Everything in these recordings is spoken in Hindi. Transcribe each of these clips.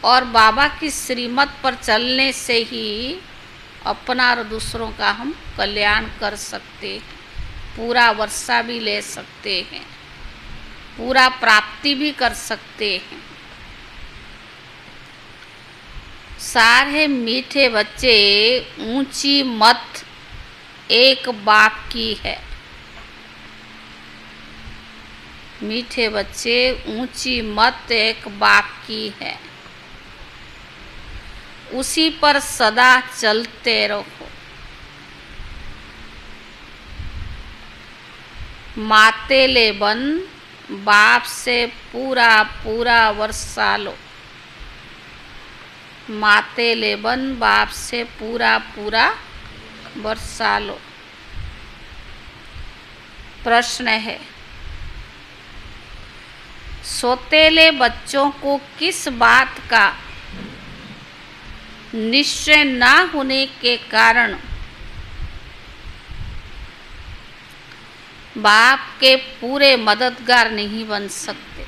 और बाबा की श्रीमत पर चलने से ही अपना और दूसरों का हम कल्याण कर सकते हैं, पूरा वर्षा भी ले सकते हैं, पूरा प्राप्ति भी कर सकते हैं। सार है मीठे बच्चे, ऊंची मत एक बाप की है। मीठे बच्चे, ऊंची मत एक बाप की है, उसी पर सदा चलते रहो। मातेले बन बाप से पूरा पूरा वर्षा लो। मातेले बन बाप से पूरा पूरा वर्षा लो। प्रश्न है, सोतेले बच्चों को किस बात का निश्चय ना होने के कारण बाप के पूरे मददगार नहीं बन सकते?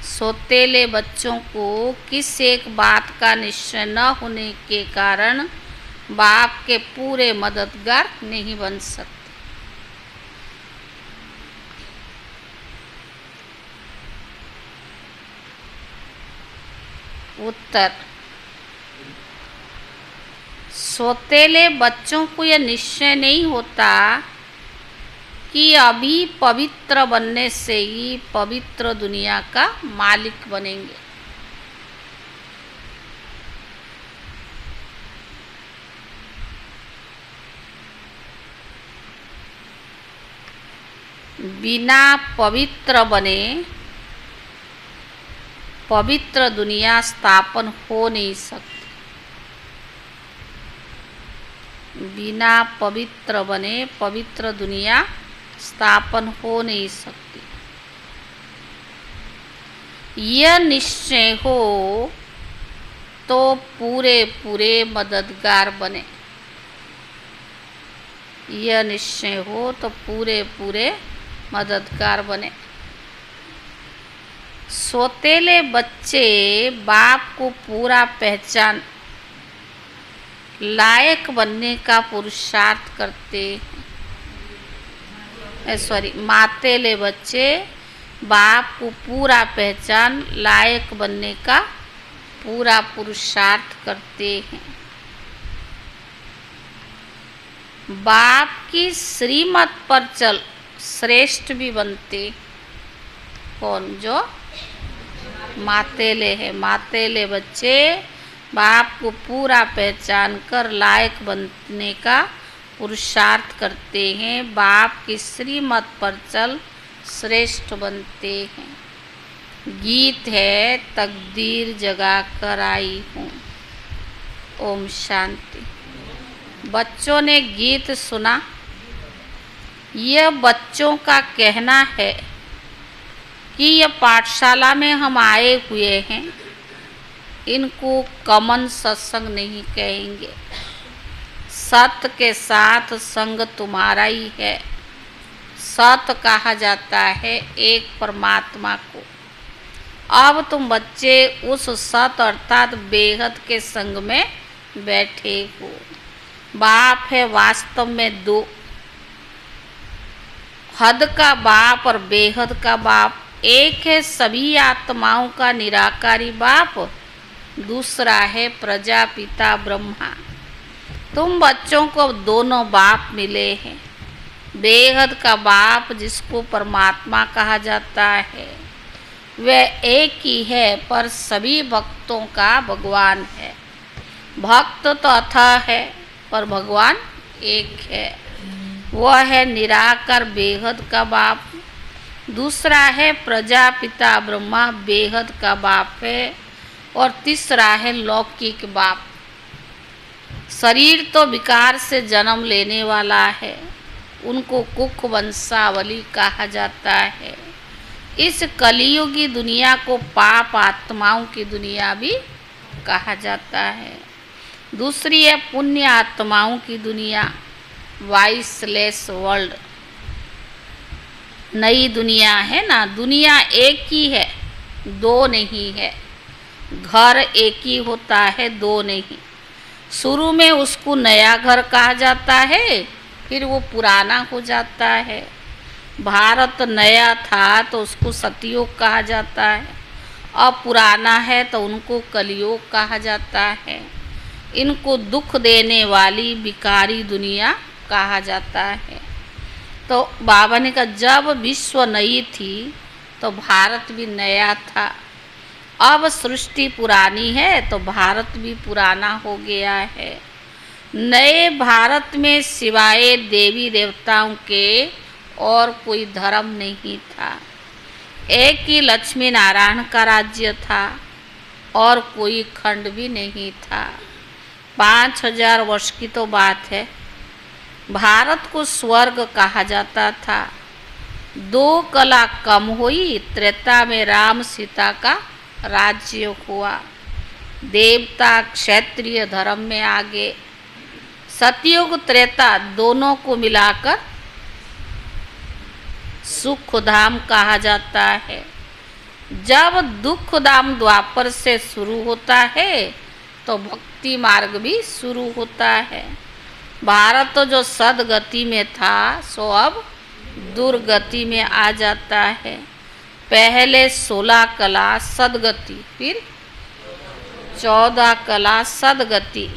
सोतेले बच्चों को किस एक बात का निश्चय न होने के कारण बाप के पूरे मददगार नहीं बन सकते? उत्तर, सोतेले बच्चों को यह निश्चय नहीं होता कि अभी पवित्र बनने से ही पवित्र दुनिया का मालिक बनेंगे। बिना पवित्र बने पवित्र दुनिया स्थापन हो नहीं सकती। बिना पवित्र बने पवित्र दुनिया स्थापन हो नहीं सकती। यह निश्चय हो तो पूरे पूरे मददगार बने। यह निश्चय हो तो पूरे पूरे मददगार बने। सोतेले बच्चे बाप को पूरा पहचान लायक बनने का पुरुषार्थ करते हैं। मातेले बच्चे बाप को पूरा पहचान लायक बनने का पूरा पुरुषार्थ करते हैं। बाप की श्रीमत पर चल श्रेष्ठ भी बनते। कौन? जो मातेले है। मातेले बच्चे बाप को पूरा पहचान कर लायक बनने का पुरुषार्थ करते हैं। बाप की श्रीमत पर चल श्रेष्ठ बनते हैं। गीत है, तकदीर जगा कर आई हूँ। ओम शांति। बच्चों ने गीत सुना। यह बच्चों का कहना है कि यह पाठशाला में हम आए हुए हैं, इनको कमन सत्संग नहीं कहेंगे। सत के साथ संग तुम्हारा ही है। सत कहा जाता है एक परमात्मा को। अब तुम बच्चे उस सत अर्थात बेहद के संग में बैठे हो। बाप है वास्तव में दो, हद का बाप और बेहद का बाप। एक है सभी आत्माओं का निराकारी बाप, दूसरा है प्रजापिता ब्रह्मा। तुम बच्चों को दोनों बाप मिले हैं। बेहद का बाप जिसको परमात्मा कहा जाता है वह एक ही है, पर सभी भक्तों का भगवान है। भक्त तो अथाह है पर भगवान एक है। वह है निराकार बेहद का बाप। दूसरा है प्रजापिता ब्रह्मा, बेहद का बाप है। और तीसरा है लौकिक बाप। शरीर तो विकार से जन्म लेने वाला है, उनको कुख वंशावली कहा जाता है। इस कलियुगी दुनिया को पाप आत्माओं की दुनिया भी कहा जाता है। दूसरी है पुण्य आत्माओं की दुनिया, वाइसलेस वर्ल्ड। नई दुनिया है ना, दुनिया एक ही है, दो नहीं है। घर एक ही होता है, दो नहीं। शुरू में उसको नया घर कहा जाता है, फिर वो पुराना हो जाता है। भारत नया था तो उसको सतयुग कहा जाता है, अब पुराना है तो उनको कलयुग कहा जाता है। इनको दुख देने वाली विकारी दुनिया कहा जाता है। तो बाबा ने कहा जब विश्व नई थी तो भारत भी नया था, अब सृष्टि पुरानी है तो भारत भी पुराना हो गया है। नए भारत में सिवाय देवी देवताओं के और कोई धर्म नहीं था। एक ही लक्ष्मी नारायण का राज्य था और कोई खंड भी नहीं था। 5000 वर्ष की तो बात है। भारत को स्वर्ग कहा जाता था। 2 कला कम हुई, त्रेता में राम सीता का राज्य हुआ। देवता क्षत्रिय धर्म में आ गए। सतयुग त्रेता दोनों को मिलाकर सुखधाम कहा जाता है। जब दुखधाम द्वापर से शुरू होता है तो भक्ति मार्ग भी शुरू होता है। भारत जो सदगति में था सो अब दुर्गति में आ जाता है। पहले 16 कला सदगति, फिर 14 कला सदगति,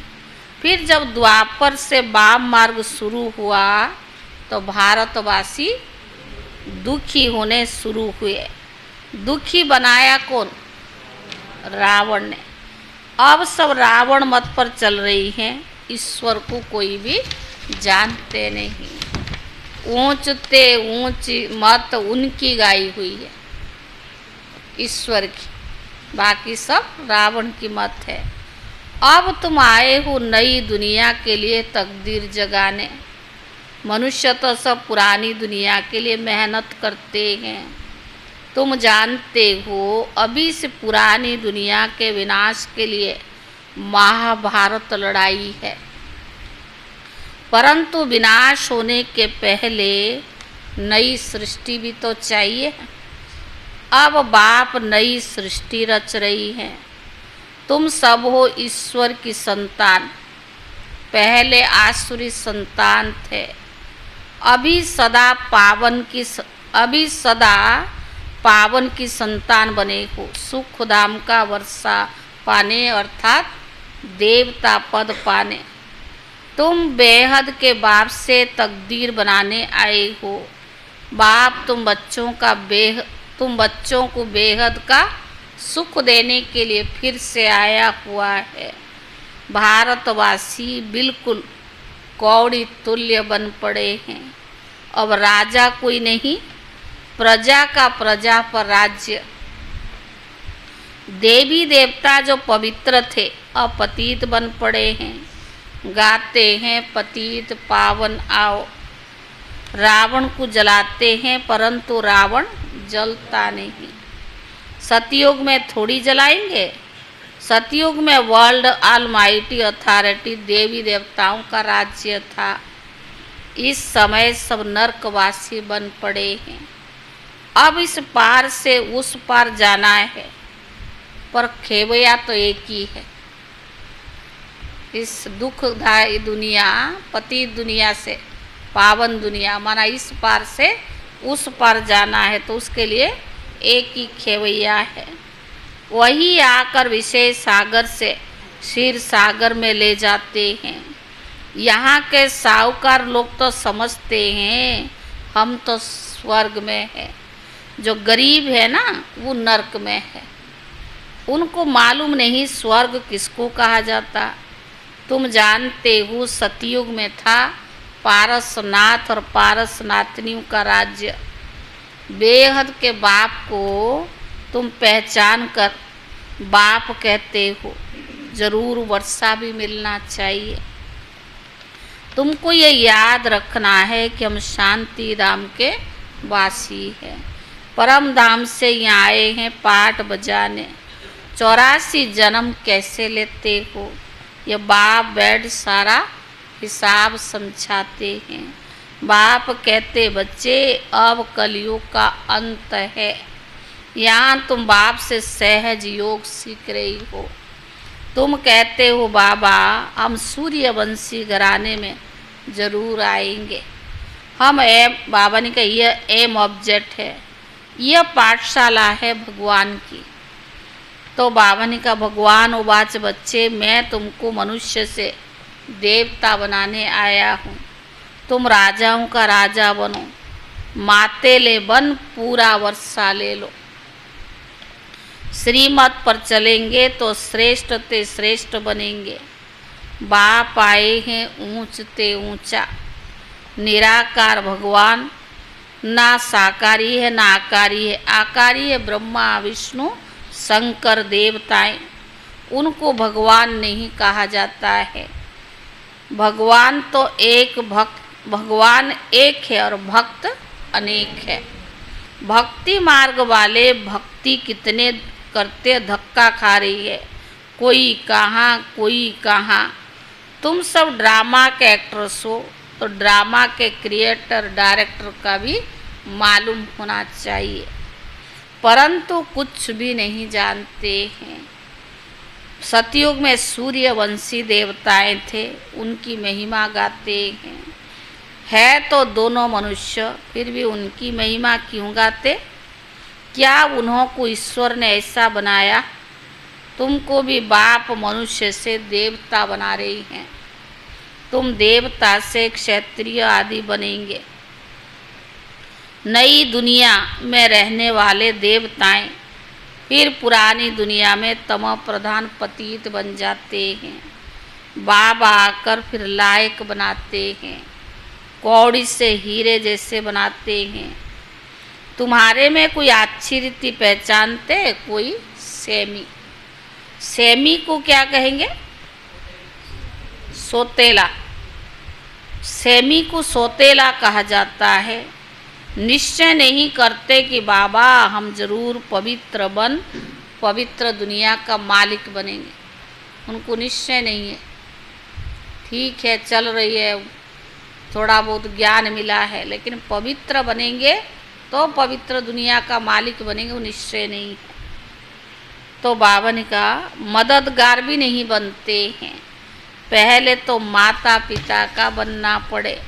फिर जब द्वापर से वाम मार्ग शुरू हुआ तो भारतवासी दुखी होने शुरू हुए। दुखी बनाया कौन? रावण ने। अब सब रावण मत पर चल रही हैं, ईश्वर को कोई भी जानते नहीं। ऊंचते ऊंची मत उनकी गाई हुई है, ईश्वर की, बाकी सब रावण की मत है। अब तुम आए हो नई दुनिया के लिए तकदीर जगाने। मनुष्य तो सब पुरानी दुनिया के लिए मेहनत करते हैं। तुम जानते हो अभी से पुरानी दुनिया के विनाश के लिए महाभारत लड़ाई है, परंतु विनाश होने के पहले नई सृष्टि भी तो चाहिए। अब बाप नई सृष्टि रच रही है। तुम सब हो ईश्वर की संतान, पहले आसुरी संतान थे। अभी सदा पावन की संतान बने हो, सुखधाम का वर्षा पाने अर्थात देवता पद पाने। तुम बेहद के बाप से तकदीर बनाने आए हो। बाप तुम बच्चों को बेहद का सुख देने के लिए फिर से आया हुआ है। भारतवासी बिल्कुल कौड़ी तुल्य बन पड़े हैं। अब राजा कोई नहीं, प्रजा का प्रजा पर राज्य। देवी देवता जो पवित्र थे अब पतित बन पड़े हैं। गाते हैं पतित पावन आओ। रावण को जलाते हैं परंतु रावण जलता नहीं। सतयुग में थोड़ी जलाएंगे। सतयुग में वर्ल्ड ऑलमाइटी अथॉरिटी देवी देवताओं का राज्य था। इस समय सब नरकवासी बन पड़े हैं। अब इस पार से उस पार जाना है, पर खेवया तो एक ही है। इस दुखदायी दुनिया, पतित दुनिया से पावन दुनिया, माना इस पार से उस पार जाना है तो उसके लिए एक ही खेवैया है। वही आकर विषय सागर से क्षीर सागर में ले जाते हैं। यहाँ के साहूकार लोग तो समझते हैं हम तो स्वर्ग में है, जो गरीब है ना वो नरक में है। उनको मालूम नहीं स्वर्ग किसको कहा जाता। तुम जानते हो सतयुग में था पारसनाथ और पारसनाथनियों का राज्य। बेहद के बाप को तुम पहचान कर बाप कहते हो, जरूर वर्षा भी मिलना चाहिए। तुमको ये याद रखना है कि हम शांति धाम के वासी हैं। परम धाम से यहाँ आए हैं पाठ बजाने। 84 जन्म कैसे लेते हो, ये बाप बैठ सारा हिसाब समझाते हैं। बाप कहते बच्चे अब कलयुग का अंत है, यहाँ तुम बाप से सहज योग सीख रही हो। तुम कहते हो बाबा हम सूर्यवंशी घराने में जरूर आएंगे। हम बाबा ने कहा यह एम ऑब्जेक्ट है, यह पाठशाला है भगवान की। तो बाबा ने कहा भगवान उवाच बच्चे मैं तुमको मनुष्य से देवता बनाने आया हूँ, तुम राजाओं का राजा बनो, माते ले बन पूरा वर्षा ले लो। श्रीमत पर चलेंगे तो श्रेष्ठ ते श्रेष्ठ बनेंगे। बाप आए हैं ऊंच ते ऊंचा, निराकार भगवान, ना साकारी है ना आकारी है। आकारी है ब्रह्मा विष्णु शंकर देवताएं, उनको भगवान नहीं कहा जाता है। भगवान तो एक भगवान एक है और भक्त अनेक है। भक्ति मार्ग वाले भक्ति कितने करते धक्का खा रही है, कोई कहाँ कोई कहाँ। तुम सब ड्रामा के एक्ट्रेस हो तो ड्रामा के क्रिएटर डायरेक्टर का भी मालूम होना चाहिए, परंतु कुछ भी नहीं जानते हैं। सतयुग में सूर्यवंशी देवताएं थे, उनकी महिमा गाते हैं। है तो दोनों मनुष्य, फिर भी उनकी महिमा क्यों गाते? क्या उन्हों को ईश्वर ने ऐसा बनाया? तुमको भी बाप मनुष्य से देवता बना रही हैं। तुम देवता से क्षत्रिय आदि बनेंगे। नई दुनिया में रहने वाले देवताएं फिर पुरानी दुनिया में तमो प्रधान पतित बन जाते हैं। बाबा आकर फिर लायक बनाते हैं, कौड़ी से हीरे जैसे बनाते हैं। तुम्हारे में कोई अच्छी रीति पहचानते? कोई सेमी। सेमी को क्या कहेंगे? सोतेला। सेमी को सोतेला कहा जाता है। निश्चय नहीं करते कि बाबा हम जरूर पवित्र दुनिया का मालिक बनेंगे। उनको निश्चय नहीं है। ठीक है चल रही है, थोड़ा बहुत ज्ञान मिला है, लेकिन पवित्र बनेंगे तो पवित्र दुनिया का मालिक बनेंगे, वो निश्चय नहीं है। तो बाबा ने कहा मददगार भी नहीं बनते हैं, पहले तो माता पिता का बनना पड़े।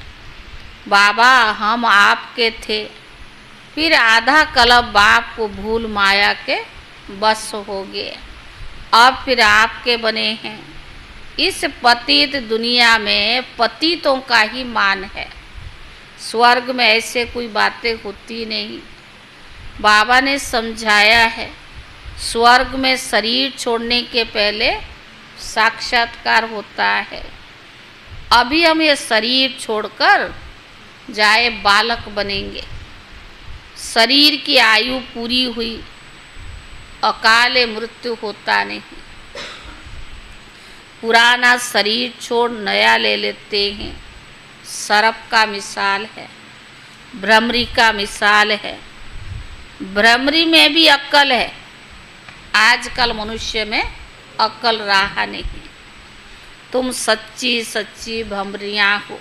बाबा हम आपके थे, फिर आधा कल्प बाप को भूल माया के बस हो गए, अब फिर आपके बने हैं। इस पतित दुनिया में पतितों का ही मान है, स्वर्ग में ऐसे कोई बातें होती नहीं। बाबा ने समझाया है स्वर्ग में शरीर छोड़ने के पहले साक्षात्कार होता है। अभी हम ये शरीर छोड़कर जाए बालक बनेंगे। शरीर की आयु पूरी हुई, अकाले मृत्यु होता नहीं। पुराना शरीर छोड़ नया ले लेते हैं। सर्प का मिसाल है, भ्रमरी का मिसाल है। भ्रमरी में भी अक्ल है, आजकल मनुष्य में अक्ल रहा नहीं। तुम सच्ची सच्ची भ्रमरियाँ हो।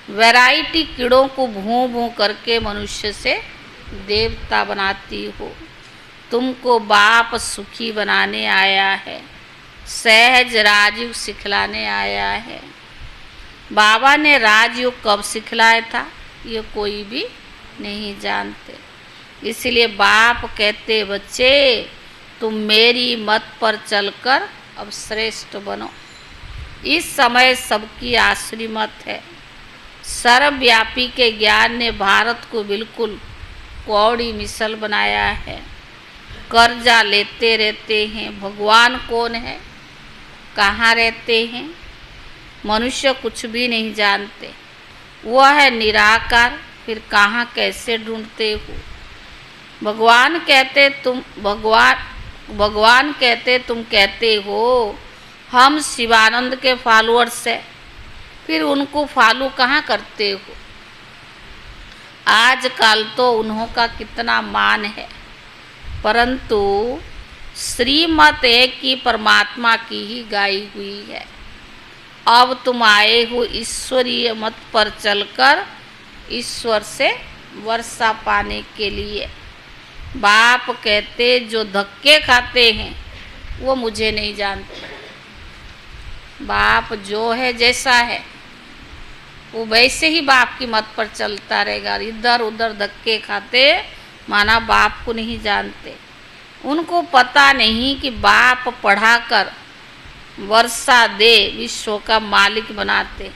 वैरायटी कीड़ों को भूं भूं करके मनुष्य से देवता बनाती हो। तुमको बाप सुखी बनाने आया है, सहज राजयोग सिखलाने आया है। बाबा ने राजयोग कब सिखलाया था ये कोई भी नहीं जानते। इसलिए बाप कहते बच्चे तुम मेरी मत पर चलकर अब श्रेष्ठ बनो। इस समय सबकी आसुरी मत है। सर्वव्यापी के ज्ञान ने भारत को बिल्कुल कौड़ी मिसल बनाया है। कर्जा लेते रहते हैं। भगवान कौन है, कहाँ रहते हैं, मनुष्य कुछ भी नहीं जानते। वह है निराकार, फिर कहाँ कैसे ढूंढते हो। भगवान कहते तुम कहते हो हम शिवानंद के फॉलोअर्स हैं, फिर उनको फॉलो कहाँ करते हो। आजकल तो उन्हों का कितना मान है, परंतु श्रीमत एक ही परमात्मा की ही गाई हुई है। अब तुम आए हो ईश्वरीय मत पर चलकर ईश्वर से वर्षा पाने के लिए। बाप कहते जो धक्के खाते हैं वो मुझे नहीं जानते। बाप जो है जैसा है वो वैसे ही बाप की मत पर चलता रहेगा। इधर उधर धक्के खाते माना बाप को नहीं जानते। उनको पता नहीं कि बाप पढ़ाकर वर्षा दे विश्व का मालिक बनाते।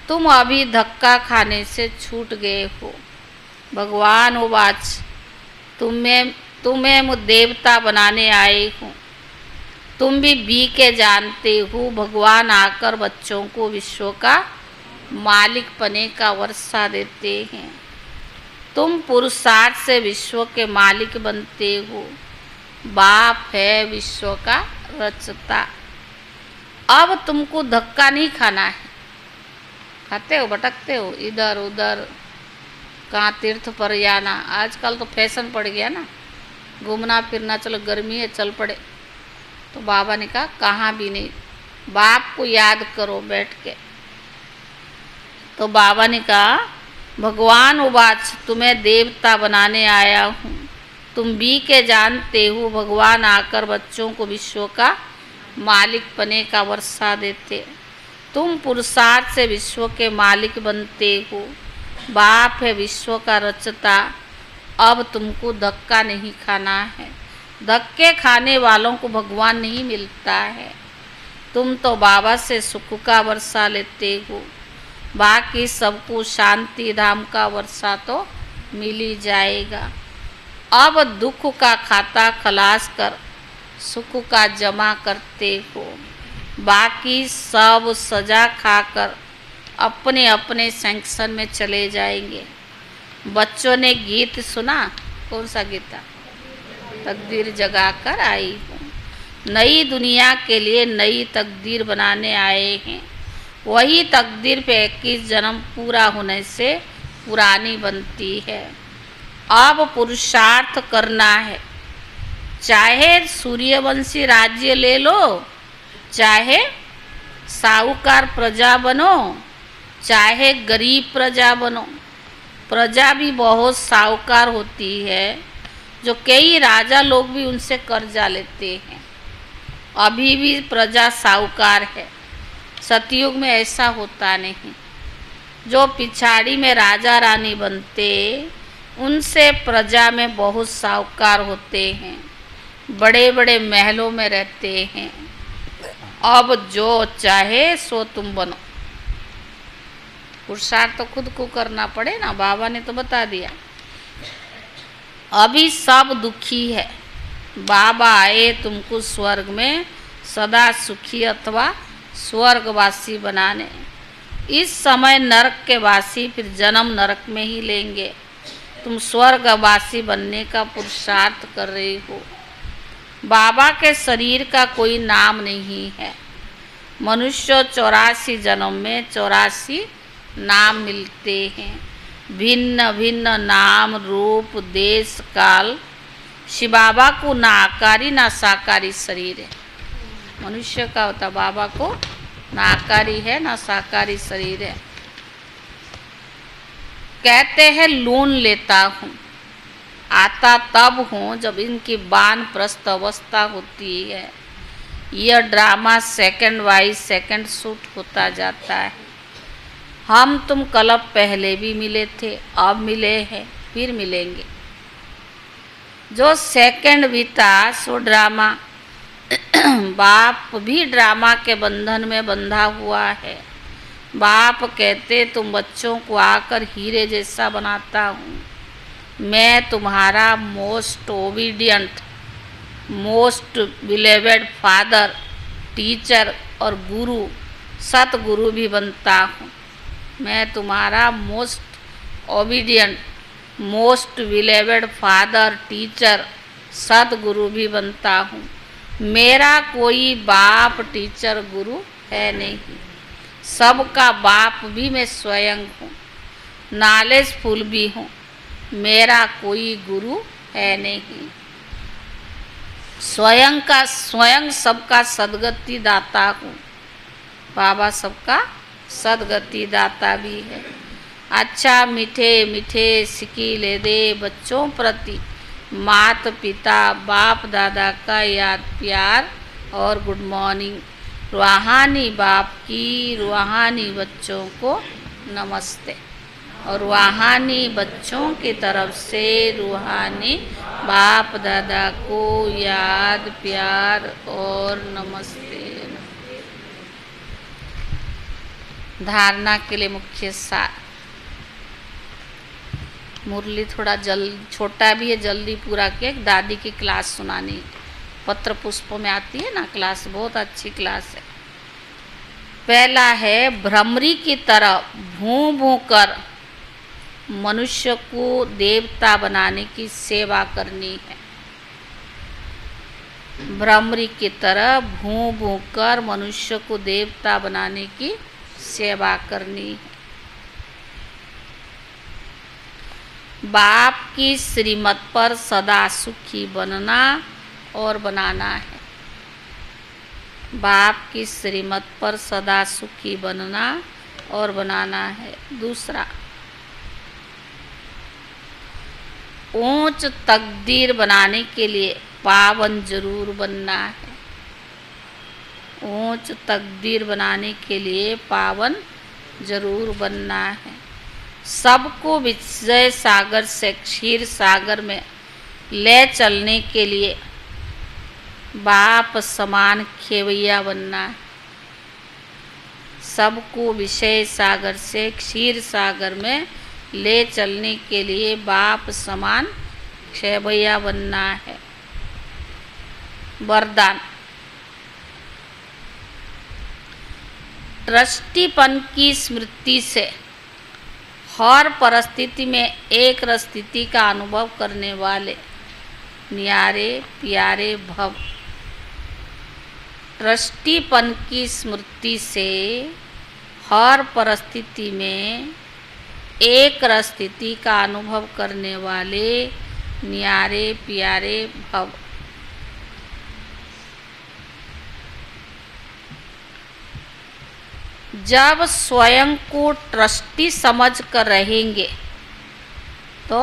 तुम अभी धक्का खाने से छूट गए हो। भगवान उवाच तुम्हें देवता बनाने आए हूँ। तुम भी के जानते हो। भगवान आकर बच्चों को विश्व का मालिक बने का वर्षा देते हैं। तुम पुरुषार्थ से विश्व के मालिक बनते हो। बाप है विश्व का रचता। अब तुमको धक्का नहीं खाना है। खाते हो, भटकते हो इधर उधर, कहाँ तीर्थ पर जाना। आजकल तो फैशन पड़ गया ना, घूमना फिरना, चलो गर्मी है चल पड़े। तो बाबा ने कहा कहाँ भी नहीं, बाप को याद करो बैठ के। तो बाबा ने कहा भगवान उवाच तुम्हें देवता बनाने आया हूँ। तुम भी के जानते हो। भगवान आकर बच्चों को विश्व का मालिक बने का वर्षा देते। तुम पुरुषार्थ से विश्व के मालिक बनते हो। बाप है विश्व का रचता। अब तुमको धक्का नहीं खाना है। धक्के खाने वालों को भगवान नहीं मिलता है। तुम तो बाबा से सुख का वर्षा लेते हो। बाकी सबको शांति धाम का वर्षा तो मिल ही जाएगा। अब दुख का खाता खलास कर सुख का जमा करते हो। बाकी सब सजा खाकर अपने अपने सैंक्शन में चले जाएंगे। बच्चों ने गीत सुना, कौन सा गीत था? तकदीर जगा कर आई हूँ। नई दुनिया के लिए नई तकदीर बनाने आए हैं। वही तकदीर पे 21 जन्म पूरा होने से पुरानी बनती है। अब पुरुषार्थ करना है। चाहे सूर्यवंशी राज्य ले लो, चाहे साहूकार प्रजा बनो, चाहे गरीब प्रजा बनो। प्रजा भी बहुत साहूकार होती है, जो कई राजा लोग भी उनसे कर्जा लेते हैं। अभी भी प्रजा साहूकार है। सतयुग में ऐसा होता नहीं। जो पिछाड़ी में राजा रानी बनते उनसे प्रजा में बहुत साहूकार होते हैं, बड़े बड़े महलों में रहते हैं। अब जो चाहे सो तुम बनो। पुरुषार्थ तो खुद को करना पड़े ना, बाबा ने तो बता दिया। अभी सब दुखी है। बाबा आए तुमको स्वर्ग में सदा सुखी अथवा स्वर्गवासी बनाने। इस समय नरक के वासी फिर जन्म नरक में ही लेंगे। तुम स्वर्गवासी बनने का पुरुषार्थ कर रहे हो। बाबा के शरीर का कोई नाम नहीं है। मनुष्य 84 जन्म में 84 नाम मिलते हैं। भिन्न भिन्न नाम रूप देश काल। शिव बाबा को ना आकारी ना साकारी शरीर है। मनुष्य का होता, बाबा को ना आकारी है ना साकारी शरीर है। कहते हैं लून लेता हूँ, आता तब हूँ जब इनकी वानप्रस्थ अवस्था होती है। यह drama second wise second shoot होता जाता है। हम तुम कल पहले भी मिले थे, अब मिले हैं, फिर मिलेंगे। जो सेकंड बीता सो ड्रामा। बाप भी ड्रामा के बंधन में बंधा हुआ है। बाप कहते तुम बच्चों को आकर हीरे जैसा बनाता हूँ। मैं तुम्हारा most obedient, most beloved father, teacher और गुरु, सतगुरु भी बनता हूँ। मैं तुम्हारा most obedient, most beloved father, teacher, Satguru भी बनता हूँ। मेरा कोई बाप टीचर गुरु है नहीं। सबका बाप भी मैं स्वयं हूँ। नॉलेजफुल भी हूँ। मेरा कोई गुरु है नहीं। स्वयं सबका सदगति दाता हूँ। बाबा सबका सदगति दाता भी है। अच्छा मीठे मीठे सिकीले दे बच्चों प्रति माता पिता बाप दादा का याद प्यार और गुड मॉर्निंग। रूहानी बाप की रूहानी बच्चों को नमस्ते और रूहानी बच्चों की तरफ से रूहानी बाप दादा को याद प्यार और नमस्ते। धारणा के लिए मुख्य सार। मुरली थोड़ा छोटा भी है, जल्दी पूरा किया। दादी की क्लास सुनानी पत्र पुष्पों में आती है ना क्लास, बहुत अच्छी क्लास है। पहला है भ्रमरी की तरह भूं भूं कर मनुष्य को देवता बनाने की सेवा करनी है। भ्रमरी की तरह भूं भूं कर मनुष्य को देवता बनाने की सेवा करनी है। बाप की श्रीमत पर सदा सुखी बनना और बनाना है। बाप की श्रीमत पर सदा सुखी बनना और बनाना है। दूसरा, ऊंच तकदीर बनाने के लिए पावन जरूर बनना है। ऊंच तकदीर बनाने के लिए पावन जरूर बनना है। सबको विजय सागर से क्षीर सागर में ले चलने के लिए बाप समान खेवैया बनना है। सबको विषय सागर से क्षीर सागर में ले चलने के लिए बाप समान खेवैया बनना है। वरदान, ट्रस्टीपन की स्मृति से हर परिस्थिति में एक स्थिति का अनुभव करने वाले न्यारे प्यारे भव। ट्रस्टीपन की स्मृति से हर परिस्थिति में एक स्थिति का अनुभव करने वाले न्यारे प्यारे भव। जब स्वयं को ट्रस्टी समझ कर रहेंगे तो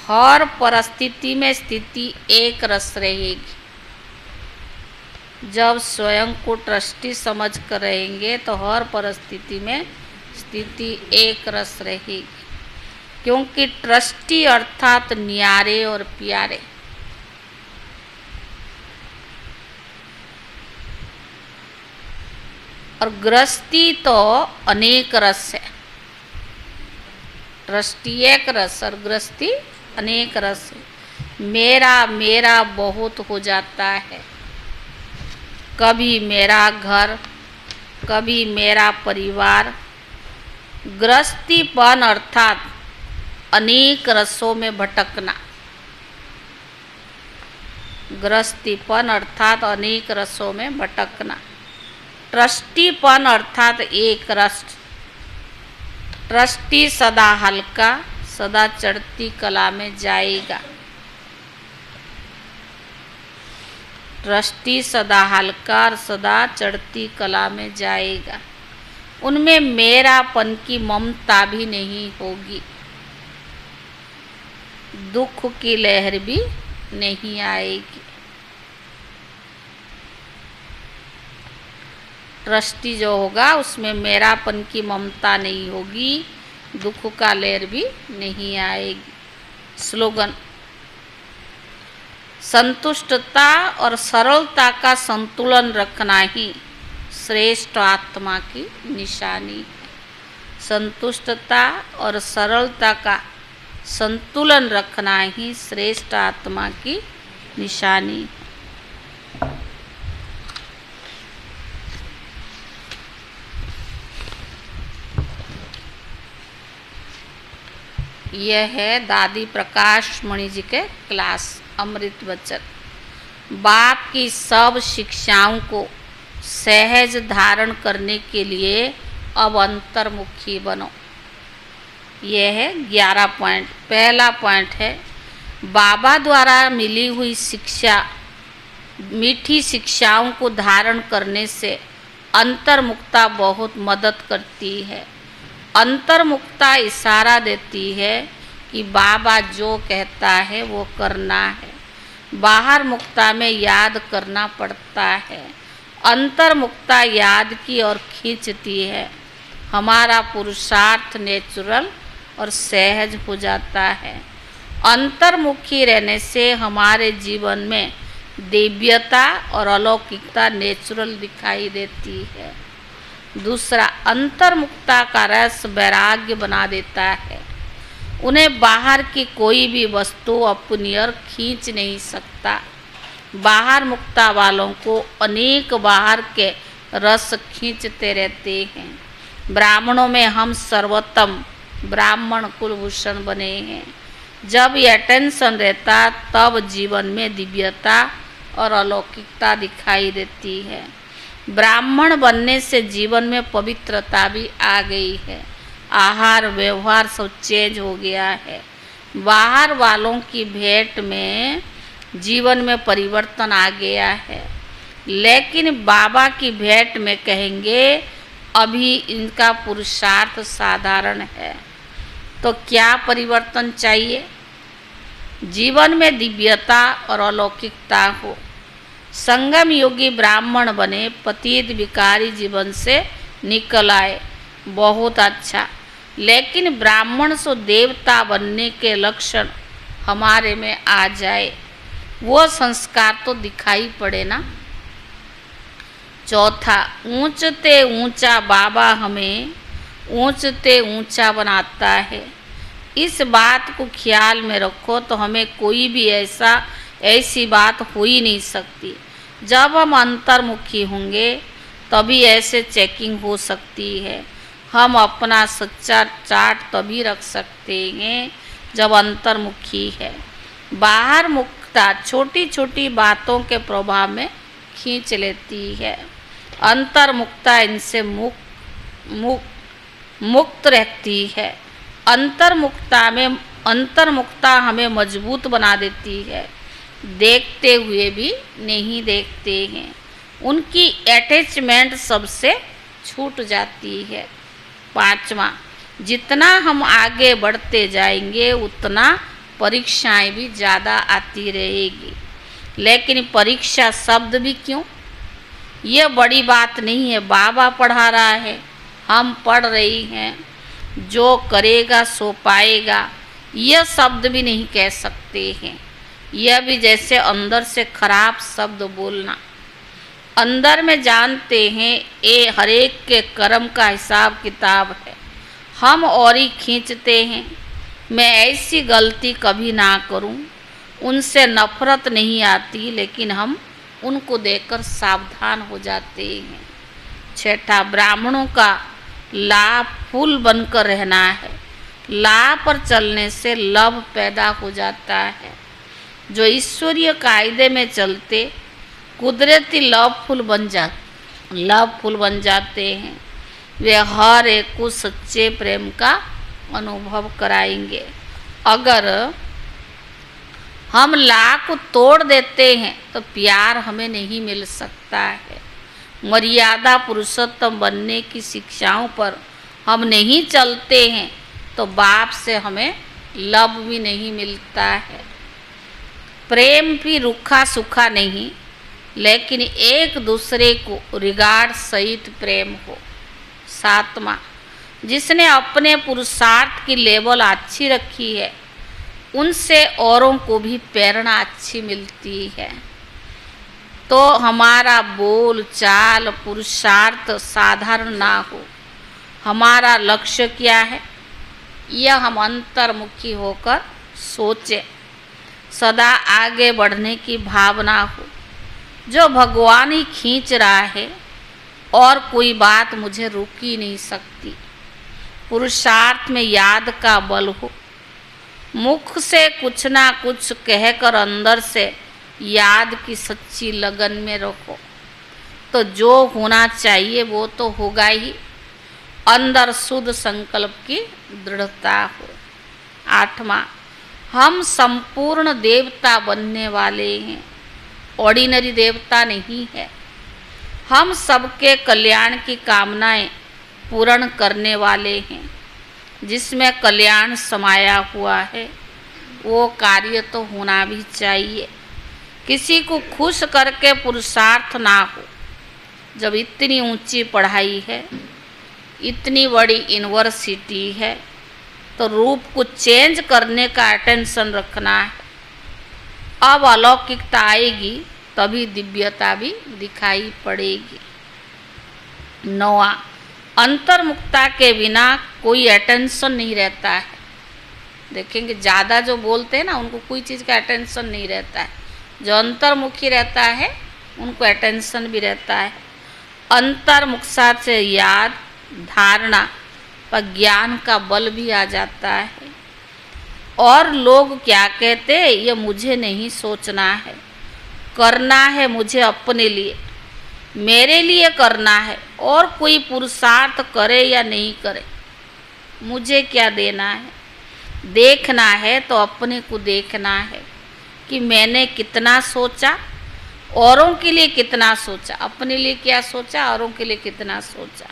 हर परिस्थिति में स्थिति एक रस रहेगी। जब स्वयं को ट्रस्टी समझ कर रहेंगे तो हर परिस्थिति में स्थिति एक रस रहेगी, क्योंकि ट्रस्टी अर्थात न्यारे और प्यारे। और गृहस्थी तो अनेक रस है। ट्रस्टी एक रस और गृहस्थी अनेक रस है। मेरा मेरा बहुत हो जाता है। कभी मेरा घर, कभी मेरा परिवार। गृहस्थीपन अर्थात अनेक रसों में भटकना। गृहस्थीपन अर्थात अनेक रसों में भटकना। ट्रस्टीपन अर्थात एक रस। ट्रस्टी सदा हल्का, सदा चढ़ती कला में जाएगा। ट्रस्टी सदा हल्का और सदा चढ़ती कला में जाएगा। उनमें मेरापन की ममता भी नहीं होगी। दुख की लहर भी नहीं आएगी। ट्रस्टी जो होगा उसमें मेरापन की ममता नहीं होगी, दुख का लहर भी नहीं आएगी। स्लोगन, संतुष्टता और सरलता का संतुलन रखना ही श्रेष्ठ आत्मा की निशानी है। संतुष्टता और सरलता का संतुलन रखना ही श्रेष्ठ आत्मा की निशानी है। यह है दादी प्रकाश मणि जी के क्लास अमृत वचन। बाप की सब शिक्षाओं को सहज धारण करने के लिए अब अंतर्मुखी बनो। यह है 11 पॉइंट। पहला पॉइंट है बाबा द्वारा मिली हुई शिक्षा, मीठी शिक्षाओं को धारण करने से अंतर्मुखता बहुत मदद करती है। अंतर्मुखता इशारा देती है कि बाबा जो कहता है वो करना है। बाहर मुक्ता में याद करना पड़ता है। अंतर्मुखता याद की ओर खींचती है। हमारा पुरुषार्थ नेचुरल और सहज हो जाता है। अंतर्मुखी रहने से हमारे जीवन में दिव्यता और अलौकिकता नेचुरल दिखाई देती है। दूसरा, अंतर्मुखता का रस वैराग्य बना देता है। उन्हें बाहर की कोई भी वस्तु अपनी ओर खींच नहीं सकता। बाहर मुक्ता वालों को अनेक बाहर के रस खींचते रहते हैं। ब्राह्मणों में हम सर्वोत्तम ब्राह्मण कुलभूषण बने हैं। जब ये टेंशन रहता तब जीवन में दिव्यता और अलौकिकता दिखाई देती है। ब्राह्मण बनने से जीवन में पवित्रता भी आ गई है। आहार व्यवहार सब चेंज हो गया है। बाहर वालों की भेंट में जीवन में परिवर्तन आ गया है। लेकिन बाबा की भेंट में कहेंगे अभी इनका पुरुषार्थ साधारण है। तो क्या परिवर्तन चाहिए? जीवन में दिव्यता और अलौकिकता हो। संगम योगी ब्राह्मण बने, पतित विकारी जीवन से निकल आए, बहुत अच्छा। लेकिन ब्राह्मण से देवता बनने के लक्षण हमारे में आ जाए, वो संस्कार तो दिखाई पड़े ना। चौथा, ऊंचते ऊंचा बाबा हमें ऊंचते ऊंचा बनाता है। इस बात को ख्याल में रखो तो हमें कोई भी ऐसी बात हो ही नहीं सकती। जब हम अंतर्मुखी होंगे तभी ऐसे चेकिंग हो सकती है। हम अपना सच्चा चार्ट तभी रख सकते हैं जब अंतर्मुखी है। बाहर मुक्ता छोटी छोटी बातों के प्रभाव में खींच लेती है। अंतर्मुक्ता इनसे मुक्त रहती है। अंतर्मुक्ता हमें मजबूत बना देती है। देखते हुए भी नहीं देखते हैं। उनकी अटैचमेंट सबसे छूट जाती है। पांचवा, जितना हम आगे बढ़ते जाएंगे उतना परीक्षाएं भी ज़्यादा आती रहेगी। लेकिन परीक्षा शब्द भी क्यों? ये बड़ी बात नहीं है। बाबा पढ़ा रहा है, हम पढ़ रही हैं। जो करेगा सो पाएगा, यह शब्द भी नहीं कह सकते हैं। यह भी जैसे अंदर से खराब शब्द बोलना। अंदर में जानते हैं ये हरेक के कर्म का हिसाब किताब है। हम और ही खींचते हैं। मैं ऐसी गलती कभी ना करूं। उनसे नफरत नहीं आती, लेकिन हम उनको देखकर सावधान हो जाते हैं। छठा, ब्राह्मणों का लाभ फूल बनकर रहना है। लाभ पर चलने से लभ पैदा हो जाता है। जो ईश्वरीय कायदे में चलते कुदरती लव फूल बन जाते हैं। वे हर एक को सच्चे प्रेम का अनुभव कराएंगे। अगर हम लाख को तोड़ देते हैं तो प्यार हमें नहीं मिल सकता है। मर्यादा पुरुषोत्तम बनने की शिक्षाओं पर हम नहीं चलते हैं तो बाप से हमें लव भी नहीं मिलता है। प्रेम भी रूखा सूखा नहीं, लेकिन एक दूसरे को रिगार्ड सहित प्रेम हो। सातवां, जिसने अपने पुरुषार्थ की लेवल अच्छी रखी है उनसे औरों को भी प्रेरणा अच्छी मिलती है। तो हमारा बोल चाल पुरुषार्थ साधारण ना हो। हमारा लक्ष्य क्या है, यह हम अंतर्मुखी होकर सोचें। सदा आगे बढ़ने की भावना हो। जो भगवान ही खींच रहा है और कोई बात मुझे रोक ही नहीं सकती। पुरुषार्थ में याद का बल हो। मुख से कुछ ना कुछ कहकर अंदर से याद की सच्ची लगन में रखो, तो जो होना चाहिए वो तो होगा ही। अंदर शुद्ध संकल्प की दृढ़ता हो। आठवां, हम संपूर्ण देवता बनने वाले हैं, ऑर्डिनरी देवता नहीं है। हम सबके कल्याण की कामनाएं पूर्ण करने वाले हैं। जिसमें कल्याण समाया हुआ है वो कार्य तो होना भी चाहिए। किसी को खुश करके पुरुषार्थ ना हो। जब इतनी ऊंची पढ़ाई है, इतनी बड़ी यूनिवर्सिटी है, तो रूप को चेंज करने का अटेंशन रखना है। अब अलौकिकता आएगी तभी दिव्यता भी दिखाई पड़ेगी। 9वां, अंतर्मुखता के बिना कोई अटेंशन नहीं रहता है। देखेंगे ज़्यादा जो बोलते हैं ना उनको कोई चीज़ का अटेंशन नहीं रहता है। जो अंतर्मुखी रहता है उनको अटेंशन भी रहता है। अंतर्मुखता से याद, धारणा पर ज्ञान का बल भी आ जाता है। और लोग क्या कहते हैं, ये मुझे नहीं सोचना है, करना है मुझे अपने लिए, मेरे लिए करना है। और कोई पुरुषार्थ करे या नहीं करे, मुझे क्या देना है। देखना है तो अपने को देखना है कि मैंने कितना सोचा, औरों के लिए कितना सोचा, अपने लिए क्या सोचा, औरों के लिए कितना सोचा।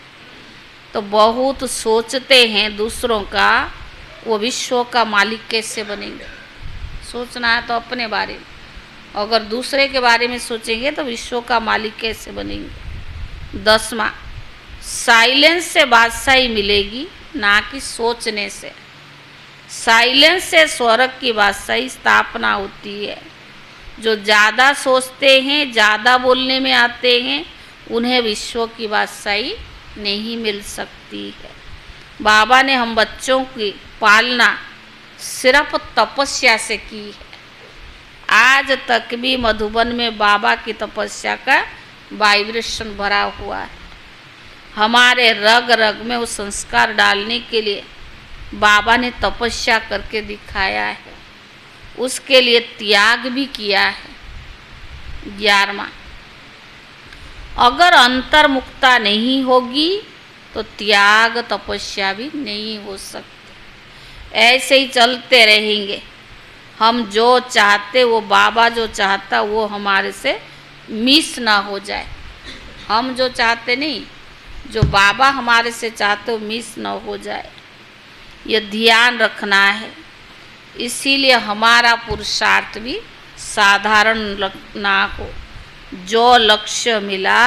तो बहुत सोचते हैं दूसरों का, वो विश्व का मालिक कैसे बनेंगे। सोचना है तो अपने बारे में, अगर दूसरे के बारे में सोचेंगे तो विश्व का मालिक कैसे बनेंगे। 10वां, साइलेंस से बादशाही मिलेगी ना कि सोचने से। साइलेंस से स्वर्ग की बादशाही स्थापना होती है। जो ज़्यादा सोचते हैं, ज़्यादा बोलने में आते हैं, उन्हें विश्व की बादशाही नहीं मिल सकती है। बाबा ने हम बच्चों की पालना सिर्फ तपस्या से की है। आज तक भी मधुबन में बाबा की तपस्या का वाइब्रेशन भरा हुआ है। हमारे रग रग में वो संस्कार डालने के लिए बाबा ने तपस्या करके दिखाया है, उसके लिए त्याग भी किया है। 11वां, अगर अंतर्मुखता नहीं होगी तो त्याग तपस्या भी नहीं हो सकती। ऐसे ही चलते रहेंगे। हम जो चाहते, वो बाबा जो चाहता वो हमारे से मिस ना हो जाए। हम जो चाहते नहीं, जो बाबा हमारे से चाहते वो मिस ना हो जाए, ये ध्यान रखना है। इसीलिए हमारा पुरुषार्थ भी साधारण ना हो। जो लक्ष्य मिला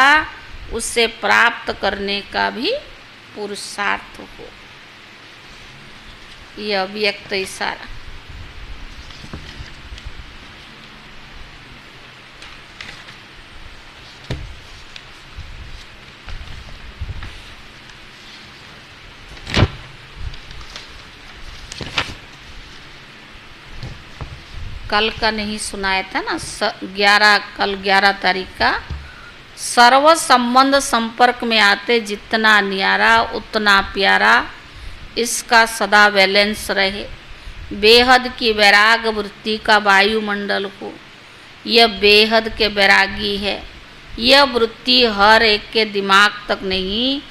उसे प्राप्त करने का भी पुरुषार्थ हो। यह अव्यक्त इशारा। कल का नहीं सुनाया था ना, 11 तारीख का। सर्व संबंध संपर्क में आते जितना न्यारा उतना प्यारा, इसका सदा बैलेंस रहे। बेहद की वैराग वृत्ति का वायुमंडल हो, यह बेहद के वैरागी है। यह वृत्ति हर एक के दिमाग तक नहीं,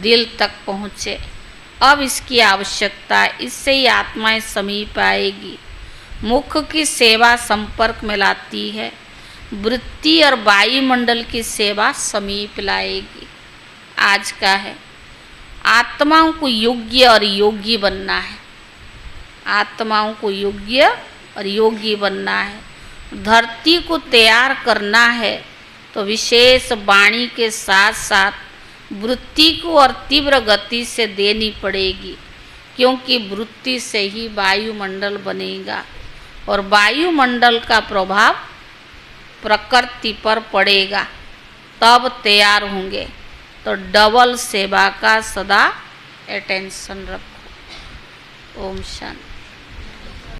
दिल तक पहुँचे। अब इसकी आवश्यकता, इससे ही आत्माएं समीप आएगी। मुख की सेवा संपर्क में लाती है, वृत्ति और वायुमंडल की सेवा समीप लाएगी। आज का है, आत्माओं को योग्य और योगी बनना है। आत्माओं को योग्य और योगी बनना है। धरती को तैयार करना है तो विशेष वाणी के साथ साथ वृत्ति को और तीव्र गति से देनी पड़ेगी, क्योंकि वृत्ति से ही वायुमंडल बनेगा और वायुमंडल का प्रभाव प्रकृति पर पड़ेगा, तब तैयार होंगे। तो डबल सेवा का सदा अटेंशन रखो। ओम शांति।